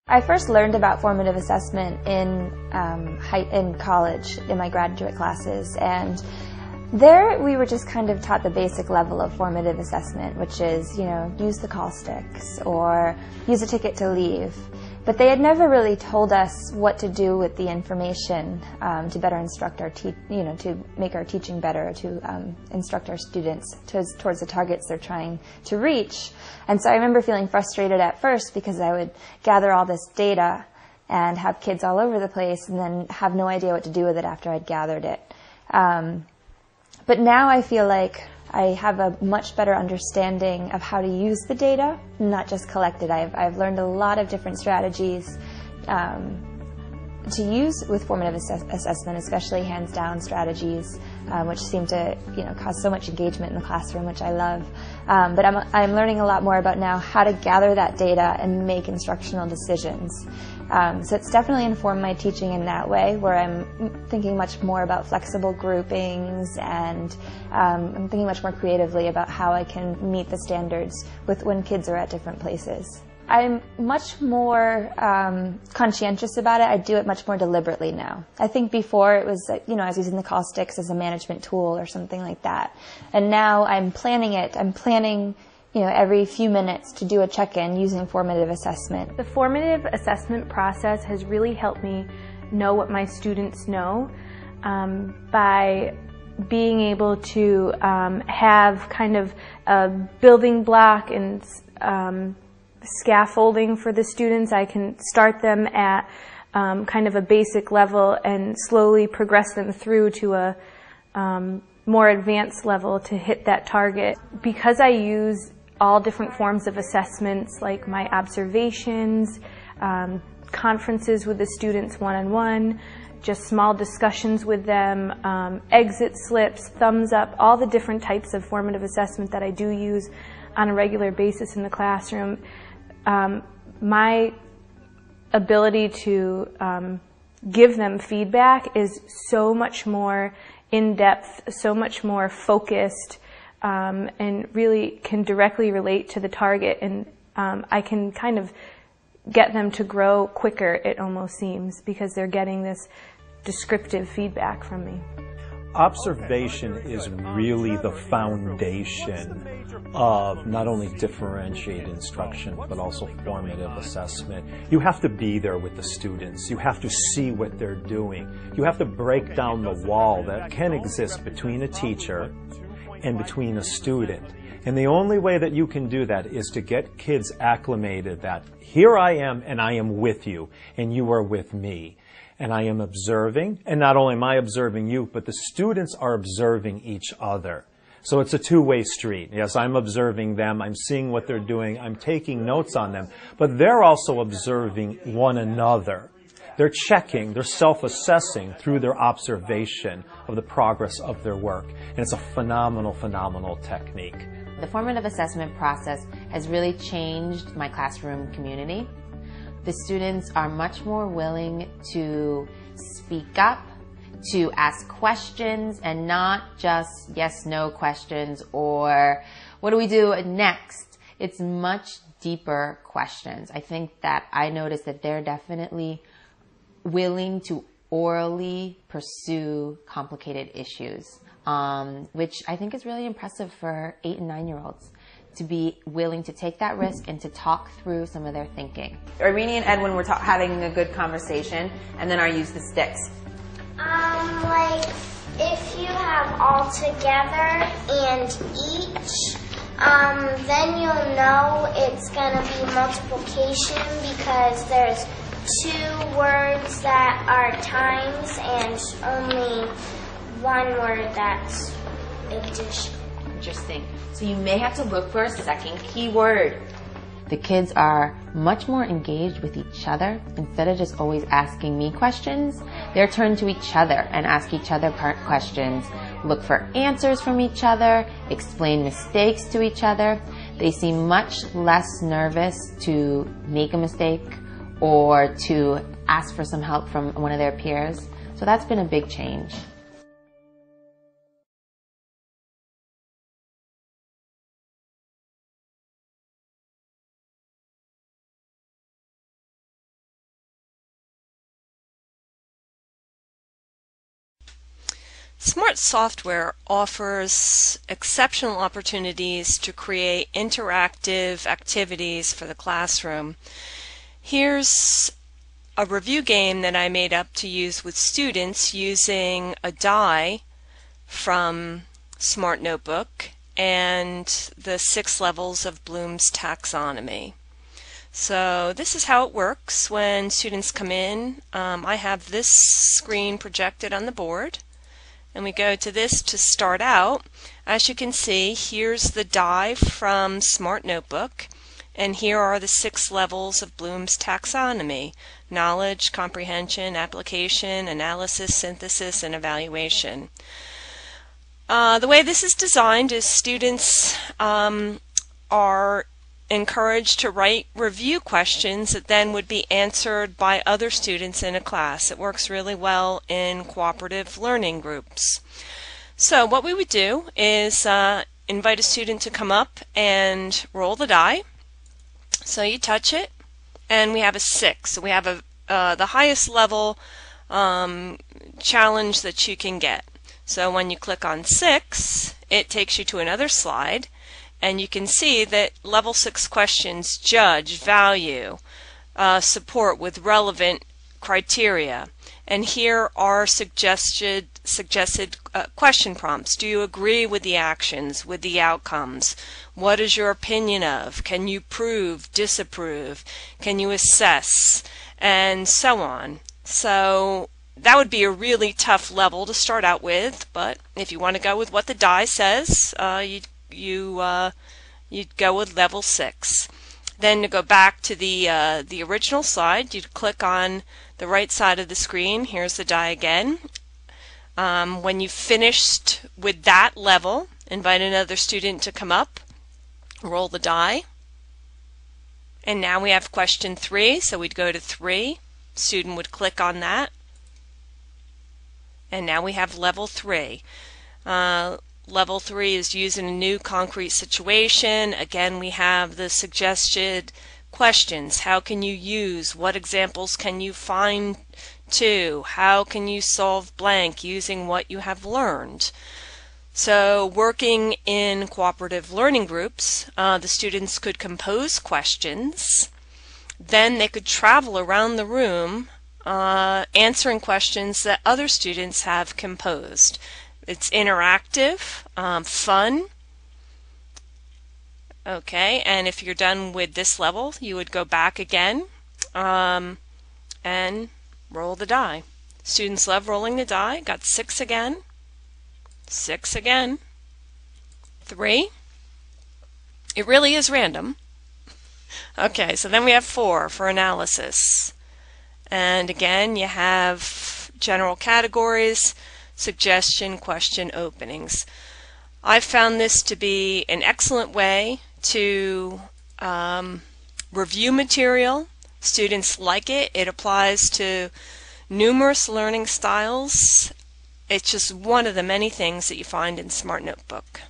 I first learned about formative assessment in college, in my graduate classes, and there we were just kind of taught the basic level of formative assessment, which is, use the call sticks or use a ticket to leave. But they had never really told us what to do with the information to better instruct our to make our teaching better, to instruct our students towards the targets they're trying to reach. And so I remember feeling frustrated at first because I would gather all this data and have kids all over the place and then have no idea what to do with it after I'd gathered it. But now I feel like I have a much better understanding of how to use the data, not just collect it. I've learned a lot of different strategies to use with formative assessment, especially hands-down strategies, which seem to cause so much engagement in the classroom, which I love. But I'm learning a lot more about now how to gather that data and make instructional decisions. So it's definitely informed my teaching in that way, where I'm thinking much more about flexible groupings, and I'm thinking much more creatively about how I can meet the standards when kids are at different places. I'm much more conscientious about it. I do it much more deliberately now. I think before it was, I was using the call sticks as a management tool or something like that. And now I'm planning it. I'm planning every few minutes to do a check-in using formative assessment. The formative assessment process has really helped me know what my students know by being able to have kind of a building block and scaffolding for the students. I can start them at kind of a basic level and slowly progress them through to a more advanced level to hit that target. Because I use all different forms of assessments, like my observations, conferences with the students one-on-one, just small discussions with them, exit slips, thumbs up, all the different types of formative assessment that I do use on a regular basis in the classroom. My ability to give them feedback is so much more in-depth, so much more focused, and really can directly relate to the target, and I can kind of get them to grow quicker, it almost seems, because they're getting this descriptive feedback from me. Observation is really the foundation of not only differentiated instruction, but also formative assessment. You have to be there with the students. You have to see what they're doing. You have to break down the wall that can exist between a teacher and between a student. And the only way that you can do that is to get kids acclimated that here I am and I am with you and you are with me. And I am observing, and not only am I observing you, but the students are observing each other. So it's a two-way street. Yes, I'm observing them, I'm seeing what they're doing, I'm taking notes on them, but they're also observing one another. They're checking, they're self-assessing through their observation of the progress of their work. And it's a phenomenal, phenomenal technique. The formative assessment process has really changed my classroom community. The students are much more willing to speak up, to ask questions, and not just yes/no questions or what do we do next? It's much deeper questions. I think that I noticed that they're definitely willing to orally pursue complicated issues, which I think is really impressive for 8 and 9-year-olds. To be willing to take that risk and to talk through some of their thinking. Irene and Edwin were having a good conversation, and then I used the sticks. Like if you have all together and each, then you'll know it's gonna be multiplication because there's 2 words that are times and only 1 word that's addition. Interesting. So you may have to look for a second keyword. The kids are much more engaged with each other. Instead of just always asking me questions, they're turned to each other and ask each other questions, look for answers from each other, explain mistakes to each other. They seem much less nervous to make a mistake or to ask for some help from one of their peers. So that's been a big change. Smart software offers exceptional opportunities to create interactive activities for the classroom. Here's a review game that I made up to use with students using a die from Smart Notebook and the 6 levels of Bloom's taxonomy. So this is how it works when students come in. I have this screen projected on the board, and we go to this to start out. As you can see, here's the die from Smart Notebook, and here are the 6 levels of Bloom's taxonomy: knowledge, comprehension, application, analysis, synthesis, and evaluation. The way this is designed is students are encouraged to write review questions that then would be answered by other students in a class. It works really well in cooperative learning groups. So what we would do is invite a student to come up and roll the die. So you touch it, and we have a 6. So we have the highest level challenge that you can get. So when you click on 6, it takes you to another slide, and you can see that level 6 questions judge, value, support with relevant criteria. And here are suggested question prompts. Do you agree with the actions, with the outcomes? What is your opinion of? Can you prove, disapprove? Can you assess? And so on. So that would be a really tough level to start out with, but if you want to go with what the die says, you'd go with level 6. Then to go back to the original slide, you'd click on the right side of the screen. Here's the die again. When you've finished with that level, invite another student to come up, roll the die, and now we have question 3, so we'd go to 3. Student would click on that, and now we have level 3. Level 3 is used in a new concrete situation. Again, we have the suggested questions. How can you use? What examples can you find to? How can you solve blank using what you have learned? So working in cooperative learning groups, the students could compose questions. Then they could travel around the room answering questions that other students have composed. It's interactive, fun. Okay, and if you're done with this level, you would go back again and roll the die. Students love rolling the die. Got 6 again, 6 again, 3. It really is random. Okay, so then we have 4 for analysis. And again, you have general categories, suggestion, question, openings. I found this to be an excellent way to review material. Students like it. It applies to numerous learning styles. It's just one of the many things that you find in Smart Notebook.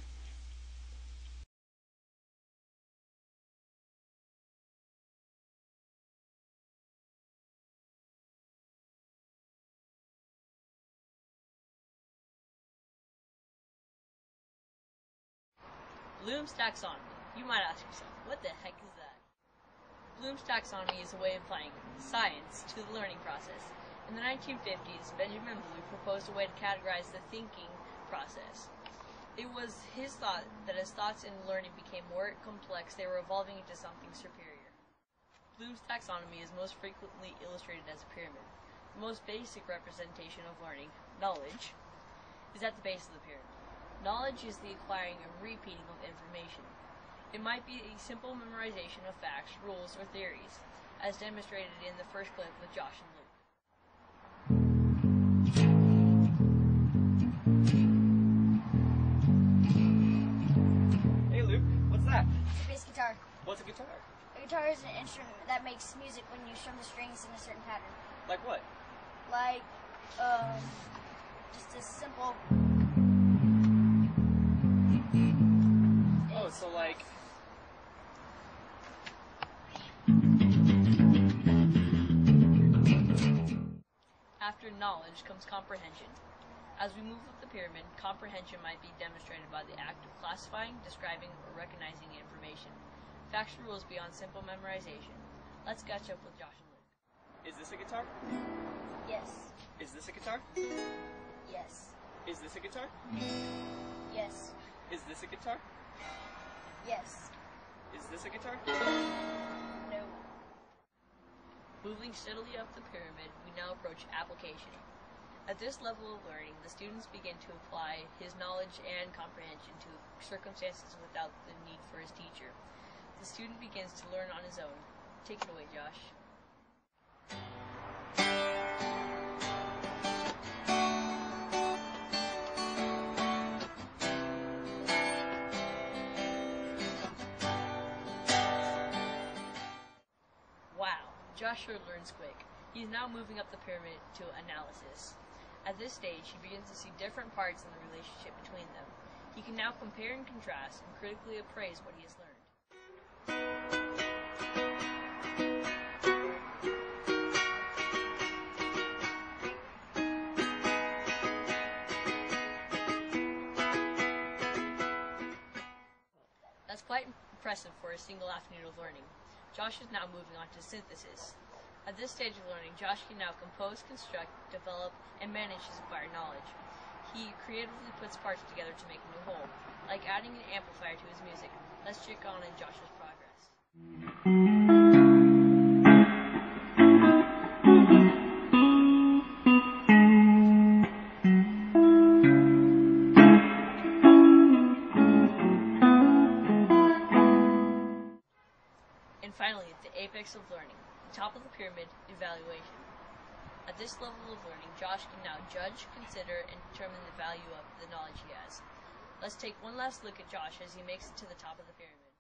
Bloom's taxonomy. You might ask yourself, what the heck is that? Bloom's taxonomy is a way of applying science to the learning process. In the 1950s, Benjamin Bloom proposed a way to categorize the thinking process. It was his thought that as thoughts and learning became more complex, they were evolving into something superior. Bloom's taxonomy is most frequently illustrated as a pyramid. The most basic representation of learning, knowledge, is at the base of the pyramid. Knowledge is the acquiring and repeating of information. It might be a simple memorization of facts, rules, or theories, as demonstrated in the first clip with Josh and Luke. Hey Luke, what's that? It's a bass guitar. What's a guitar? A guitar is an instrument that makes music when you strum the strings in a certain pattern. Like what? Like, just a simple... Oh, so like... After knowledge comes comprehension. As we move up the pyramid, comprehension might be demonstrated by the act of classifying, describing, or recognizing information. Factual rules beyond simple memorization. Let's catch up with Josh and Luke. Is this a guitar? Yes. Is this a guitar? Yes. Is this a guitar? Yes. Is this a guitar? Yes. Is this a guitar? No. Moving steadily up the pyramid, we now approach application. At this level of learning, the students begin to apply his knowledge and comprehension to circumstances without the need for his teacher. The student begins to learn on his own. Take it away, Josh. Wow, Josh sure learns quick. He is now moving up the pyramid to analysis. At this stage, he begins to see different parts in the relationship between them. He can now compare and contrast and critically appraise what he has learned. That's quite impressive for a single afternoon of learning. Josh is now moving on to synthesis. At this stage of learning, Josh can now compose, construct, develop, and manage his acquired knowledge. He creatively puts parts together to make a new whole, like adding an amplifier to his music. Let's check on Josh's progress. And finally, the apex of learning, the top of the pyramid, evaluation. At this level of learning, Josh can now judge, consider, and determine the value of the knowledge he has. Let's take one last look at Josh as he makes it to the top of the pyramid.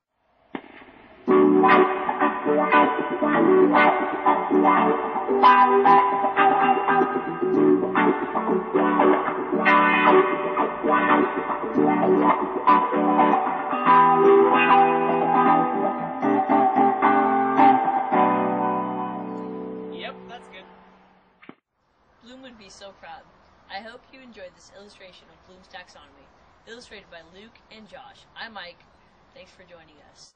Yep, that's good. Bloom would be so proud. I hope you enjoyed this illustration of Bloom's Taxonomy, illustrated by Luke and Josh. I'm Mike. Thanks for joining us.